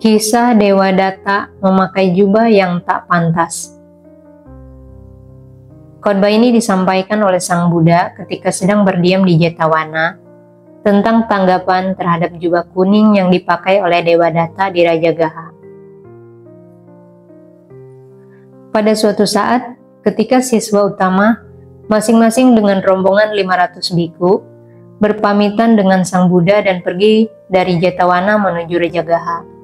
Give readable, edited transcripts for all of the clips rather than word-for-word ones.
Kisah Dewa Datta memakai jubah yang tak pantas. Khotbah ini disampaikan oleh Sang Buddha ketika sedang berdiam di Jetavana tentang tanggapan terhadap jubah kuning yang dipakai oleh Dewa Datta di Rajagaha. Pada suatu saat, ketika siswa utama masing-masing dengan rombongan 500 biku berpamitan dengan Sang Buddha dan pergi dari Jetavana menuju Rajagaha.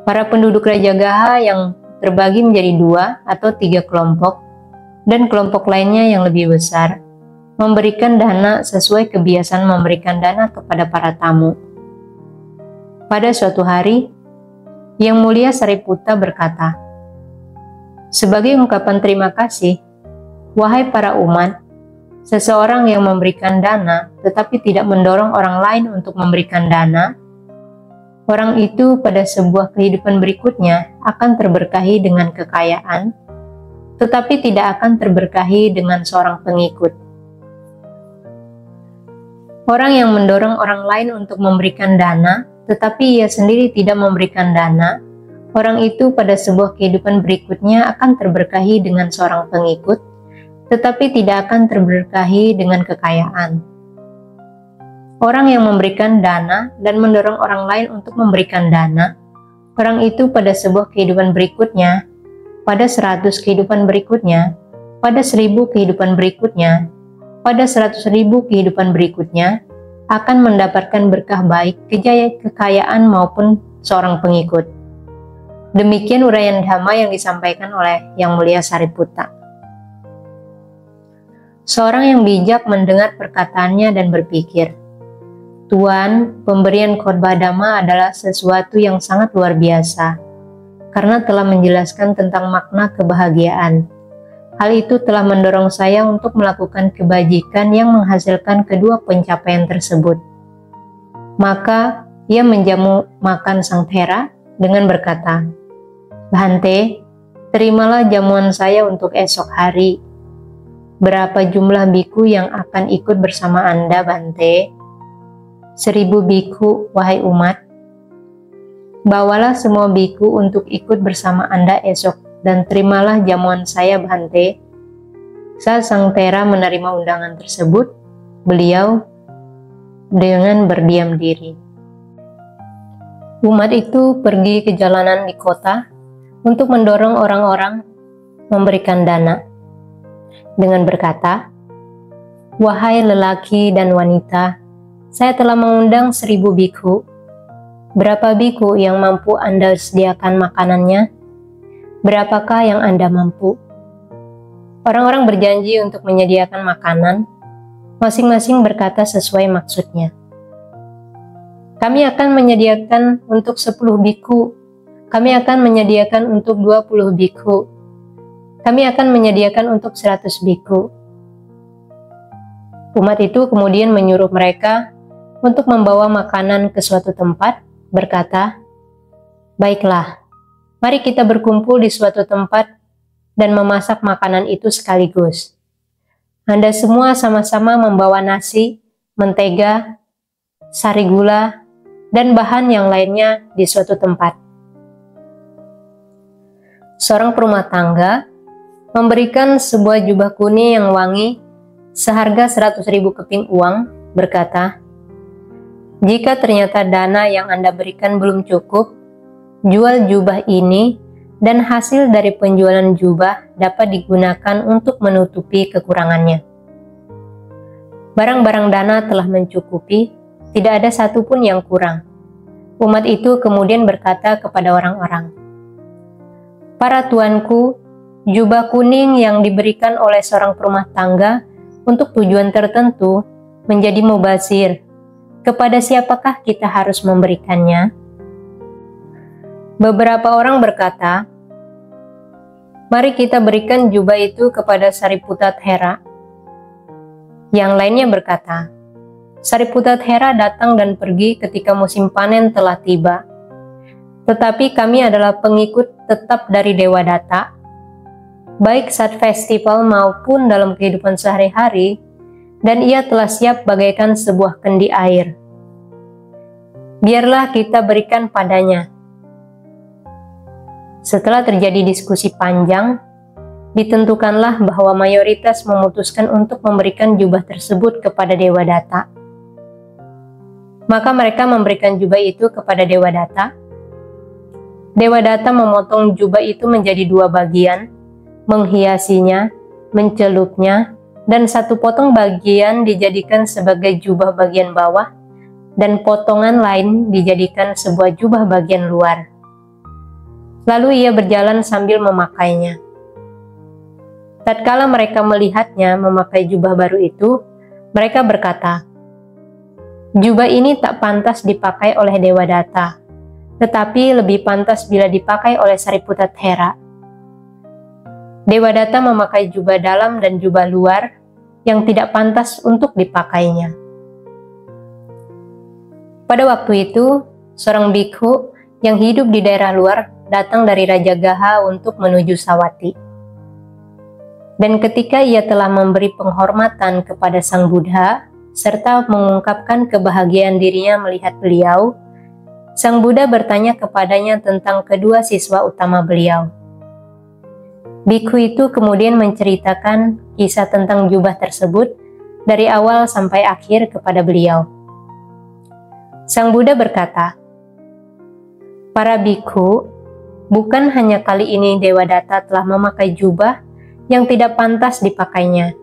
Para penduduk Rajagaha yang terbagi menjadi 2 atau 3 kelompok dan kelompok lainnya yang lebih besar memberikan dana sesuai kebiasaan memberikan dana kepada para tamu. Pada suatu hari, Yang Mulia Sariputta berkata, "Sebagai ungkapan terima kasih, wahai para umat, seseorang yang memberikan dana tetapi tidak mendorong orang lain untuk memberikan dana, orang itu pada sebuah kehidupan berikutnya akan terberkahi dengan kekayaan, tetapi tidak akan terberkahi dengan seorang pengikut. Orang yang mendorong orang lain untuk memberikan dana, tetapi ia sendiri tidak memberikan dana, orang itu pada sebuah kehidupan berikutnya akan terberkahi dengan seorang pengikut, tetapi tidak akan terberkahi dengan kekayaan. Orang yang memberikan dana dan mendorong orang lain untuk memberikan dana, orang itu pada sebuah kehidupan berikutnya, pada 100 kehidupan berikutnya, pada 1000 kehidupan berikutnya, pada 100.000 kehidupan berikutnya, akan mendapatkan berkah baik, kekayaan maupun seorang pengikut." Demikian uraian Dhamma yang disampaikan oleh Yang Mulia Sariputta. Seorang yang bijak mendengar perkataannya dan berpikir, "Tuan, pemberian khotbah Dhamma adalah sesuatu yang sangat luar biasa, karena telah menjelaskan tentang makna kebahagiaan. Hal itu telah mendorong saya untuk melakukan kebajikan yang menghasilkan kedua pencapaian tersebut." Maka, ia menjamu makan Sang Thera dengan berkata, "Bhante, terimalah jamuan saya untuk esok hari. Berapa jumlah biku yang akan ikut bersama Anda, Bhante?" 1000 biku, wahai umat. Bawalah semua biku untuk ikut bersama Anda esok dan terimalah jamuan saya, Bhante. Saat Sang Thera menerima undangan tersebut, beliau dengan berdiam diri. Umat itu pergi ke jalanan di kota untuk mendorong orang-orang memberikan dana dengan berkata, "Wahai lelaki dan wanita, saya telah mengundang 1000 biku. Berapa biku yang mampu Anda sediakan makanannya? Berapakah yang Anda mampu?" Orang-orang berjanji untuk menyediakan makanan, masing-masing berkata sesuai maksudnya. "Kami akan menyediakan untuk 10 biku, kami akan menyediakan untuk 20 biku, kami akan menyediakan untuk 100 biku." Umat itu kemudian menyuruh mereka untuk membawa makanan ke suatu tempat, berkata, "Baiklah, mari kita berkumpul di suatu tempat dan memasak makanan itu sekaligus. Anda semua sama-sama membawa nasi, mentega, sari gula, dan bahan yang lainnya di suatu tempat." Seorang perumah tangga memberikan sebuah jubah kuning yang wangi seharga 100.000 keping uang, berkata, "Jika ternyata dana yang Anda berikan belum cukup, jual jubah ini dan hasil dari penjualan jubah dapat digunakan untuk menutupi kekurangannya." Barang-barang dana telah mencukupi, tidak ada satupun yang kurang. Umat itu kemudian berkata kepada orang-orang, "Para tuanku, jubah kuning yang diberikan oleh seorang perumah tangga untuk tujuan tertentu menjadi mubazir. Kepada siapakah kita harus memberikannya?" Beberapa orang berkata, "Mari kita berikan jubah itu kepada Sariputta Thera." Yang lainnya berkata, "Sariputta Thera datang dan pergi ketika musim panen telah tiba. Tetapi kami adalah pengikut tetap dari Dewa Datta. Baik saat festival maupun dalam kehidupan sehari-hari, dan ia telah siap bagaikan sebuah kendi air. Biarlah kita berikan padanya, Setelah terjadi diskusi panjang, ditentukanlah bahwa mayoritas memutuskan untuk memberikan jubah tersebut kepada Dewadatta. Maka mereka memberikan jubah itu kepada Dewadatta. Dewadatta memotong jubah itu menjadi 2 bagian, menghiasinya, mencelupnya, dan 1 potong bagian dijadikan sebagai jubah bagian bawah, dan potongan lain dijadikan sebuah jubah bagian luar. Lalu ia berjalan sambil memakainya. Tatkala mereka melihatnya memakai jubah baru itu, mereka berkata, "Jubah ini tak pantas dipakai oleh Dewadatta, tetapi lebih pantas bila dipakai oleh Sariputta Thera." Dewadatta memakai jubah dalam dan jubah luar yang tidak pantas untuk dipakainya. Pada waktu itu, seorang bikhu yang hidup di daerah luar datang dari Raja Gaha untuk menuju Sawati. Dan ketika ia telah memberi penghormatan kepada Sang Buddha, serta mengungkapkan kebahagiaan dirinya melihat beliau, Sang Buddha bertanya kepadanya tentang kedua siswa utama beliau. Bikhu itu kemudian menceritakan kisah tentang jubah tersebut dari awal sampai akhir kepada beliau. Sang Buddha berkata, "Para bikhu, bukan hanya kali ini Dewadatta telah memakai jubah yang tidak pantas dipakainya.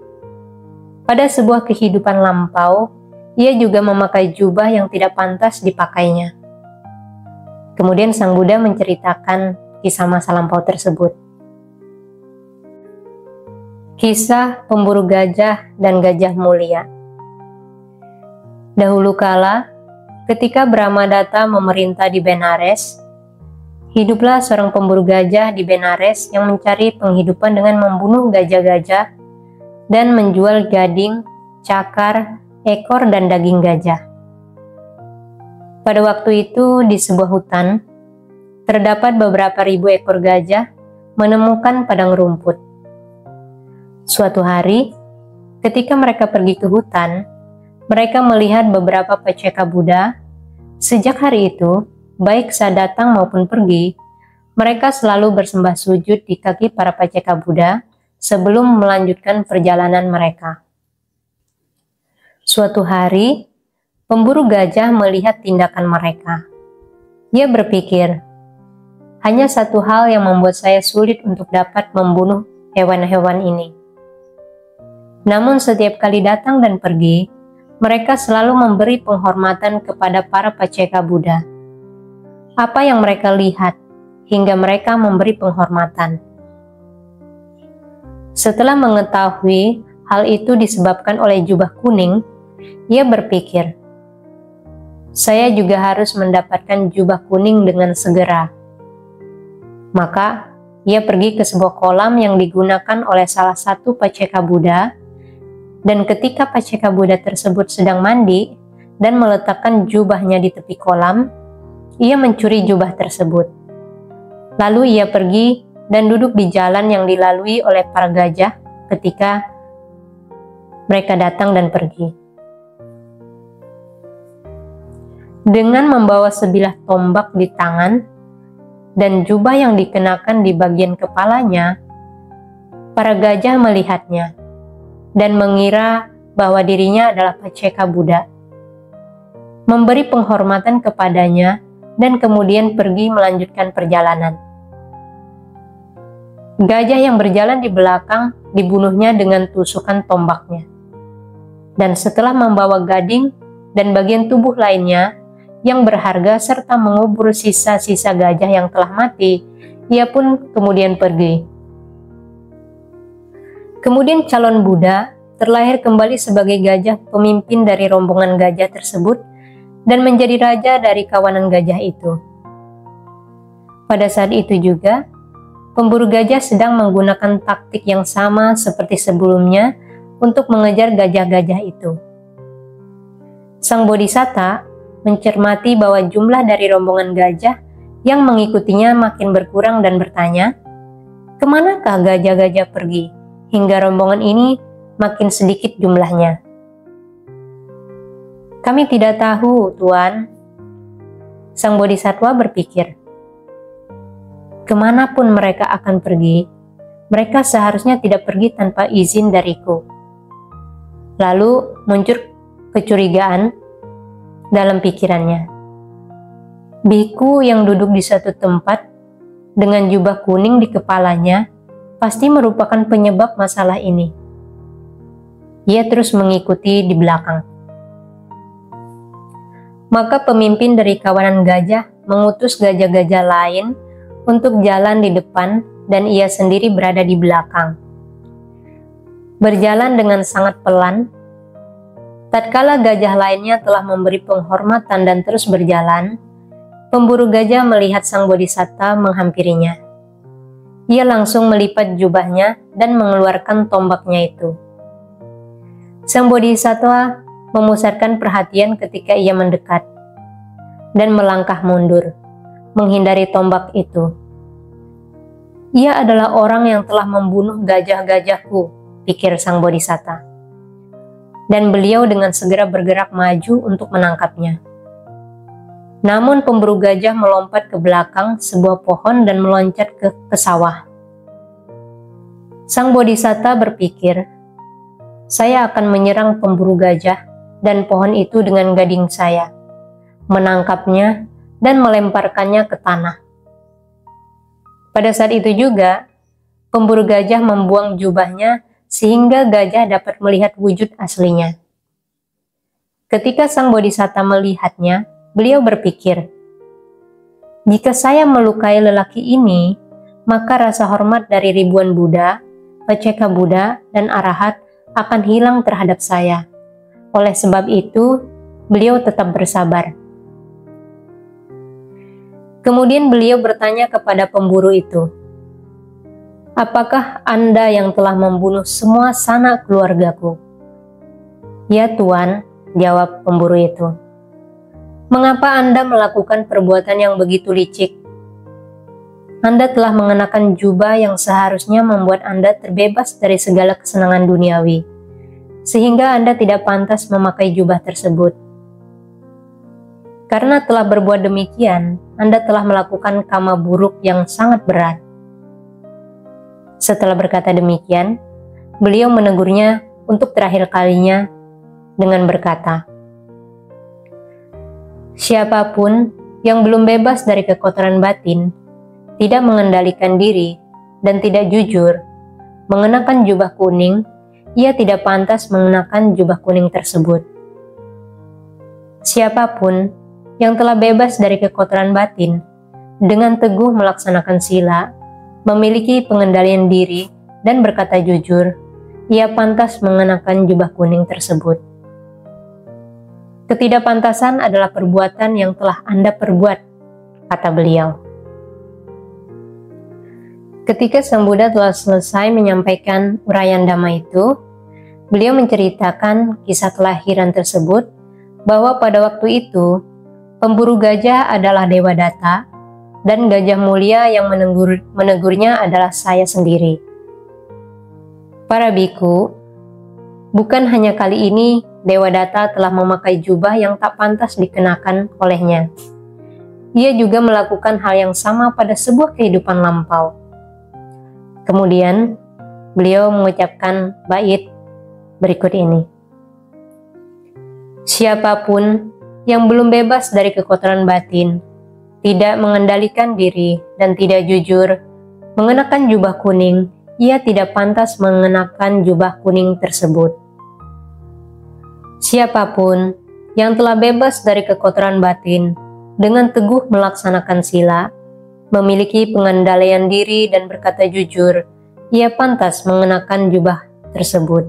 Pada sebuah kehidupan lampau, ia juga memakai jubah yang tidak pantas dipakainya." Kemudian Sang Buddha menceritakan kisah masa lampau tersebut. Kisah pemburu gajah dan gajah mulia. Dahulu kala, ketika Brahmadatta memerintah di Benares, hiduplah seorang pemburu gajah di Benares yang mencari penghidupan dengan membunuh gajah-gajah dan menjual gading, cakar, ekor, dan daging gajah. Pada waktu itu, di sebuah hutan, terdapat beberapa ribu ekor gajah menemukan padang rumput. Suatu hari, ketika mereka pergi ke hutan, mereka melihat beberapa paceka Buddha. Sejak hari itu, baik saat datang maupun pergi, mereka selalu bersembah sujud di kaki para paceka Buddha sebelum melanjutkan perjalanan mereka. Suatu hari, pemburu gajah melihat tindakan mereka. Ia berpikir, hanya satu hal yang membuat saya sulit untuk dapat membunuh hewan-hewan ini. Namun setiap kali datang dan pergi, mereka selalu memberi penghormatan kepada para paceka Buddha. Apa yang mereka lihat hingga mereka memberi penghormatan? Setelah mengetahui hal itu disebabkan oleh jubah kuning, ia berpikir, saya juga harus mendapatkan jubah kuning dengan segera. Maka, ia pergi ke sebuah kolam yang digunakan oleh salah satu paceka Buddha. Dan ketika paceka Buddha tersebut sedang mandi dan meletakkan jubahnya di tepi kolam, ia mencuri jubah tersebut. Lalu ia pergi dan duduk di jalan yang dilalui oleh para gajah ketika mereka datang dan pergi. Dengan membawa sebilah tombak di tangan dan jubah yang dikenakan di bagian kepalanya, para gajah melihatnya dan mengira bahwa dirinya adalah paceka Buddha, memberi penghormatan kepadanya, dan kemudian pergi melanjutkan perjalanan. Gajah yang berjalan di belakang dibunuhnya dengan tusukan tombaknya. Dan setelah membawa gading dan bagian tubuh lainnya yang berharga serta mengubur sisa-sisa gajah yang telah mati, ia pun kemudian pergi. Kemudian calon Buddha terlahir kembali sebagai gajah pemimpin dari rombongan gajah tersebut dan menjadi raja dari kawanan gajah itu. Pada saat itu juga, pemburu gajah sedang menggunakan taktik yang sama seperti sebelumnya untuk mengejar gajah-gajah itu. Sang Bodhisatta mencermati bahwa jumlah dari rombongan gajah yang mengikutinya makin berkurang dan bertanya, "Kemanakah gajah-gajah pergi hingga rombongan ini makin sedikit jumlahnya?" "Kami tidak tahu, Tuan." Sang Bodhisattva berpikir, Kemanapun mereka akan pergi, mereka seharusnya tidak pergi tanpa izin dariku. Lalu muncul kecurigaan dalam pikirannya. Biku yang duduk di satu tempat dengan jubah kuning di kepalanya pasti merupakan penyebab masalah ini. Ia terus mengikuti di belakang. Maka pemimpin dari kawanan gajah mengutus gajah-gajah lain untuk jalan di depan dan ia sendiri berada di belakang. Berjalan dengan sangat pelan, tatkala gajah lainnya telah memberi penghormatan dan terus berjalan, pemburu gajah melihat sang bodhisatta menghampirinya. Ia langsung melipat jubahnya dan mengeluarkan tombaknya itu. Sang bodhisattva memusatkan perhatian ketika ia mendekat dan melangkah mundur, menghindari tombak itu. Ia adalah orang yang telah membunuh gajah-gajahku, pikir sang bodhisatta. Dan beliau dengan segera bergerak maju untuk menangkapnya. Namun pemburu gajah melompat ke belakang sebuah pohon dan meloncat ke sawah. Sang bodhisatta berpikir, saya akan menyerang pemburu gajah dan pohon itu dengan gading saya, menangkapnya dan melemparkannya ke tanah. Pada saat itu juga, pemburu gajah membuang jubahnya sehingga gajah dapat melihat wujud aslinya. Ketika sang bodhisatta melihatnya, beliau berpikir, jika saya melukai lelaki ini, maka rasa hormat dari ribuan Buddha, Paceka Buddha, dan Arahat akan hilang terhadap saya. Oleh sebab itu, beliau tetap bersabar. Kemudian beliau bertanya kepada pemburu itu, apakah Anda yang telah membunuh semua sanak keluargaku? Ya Tuan, jawab pemburu itu. Mengapa Anda melakukan perbuatan yang begitu licik? Anda telah mengenakan jubah yang seharusnya membuat Anda terbebas dari segala kesenangan duniawi, sehingga Anda tidak pantas memakai jubah tersebut. Karena telah berbuat demikian, Anda telah melakukan kama buruk yang sangat berat. Setelah berkata demikian, beliau menegurnya untuk terakhir kalinya dengan berkata, siapapun yang belum bebas dari kekotoran batin, tidak mengendalikan diri, dan tidak jujur, mengenakan jubah kuning, ia tidak pantas mengenakan jubah kuning tersebut. Siapapun yang telah bebas dari kekotoran batin, dengan teguh melaksanakan sila, memiliki pengendalian diri, dan berkata jujur, ia pantas mengenakan jubah kuning tersebut. Ketidakpantasan adalah perbuatan yang telah Anda perbuat, kata beliau. Ketika Sang Buddha telah selesai menyampaikan uraian Dhamma itu, beliau menceritakan kisah kelahiran tersebut, bahwa pada waktu itu, pemburu gajah adalah Dewa Datta, dan gajah mulia yang menegurnya adalah saya sendiri. Para biku, bukan hanya kali ini Dewa Datta telah memakai jubah yang tak pantas dikenakan olehnya. Ia juga melakukan hal yang sama pada sebuah kehidupan lampau. Kemudian, beliau mengucapkan bait berikut ini. Siapapun yang belum bebas dari kekotoran batin, tidak mengendalikan diri, dan tidak jujur, mengenakan jubah kuning, ia tidak pantas mengenakan jubah kuning tersebut. Siapapun yang telah bebas dari kekotoran batin, dengan teguh melaksanakan sila, memiliki pengendalian diri dan berkata jujur, ia pantas mengenakan jubah tersebut.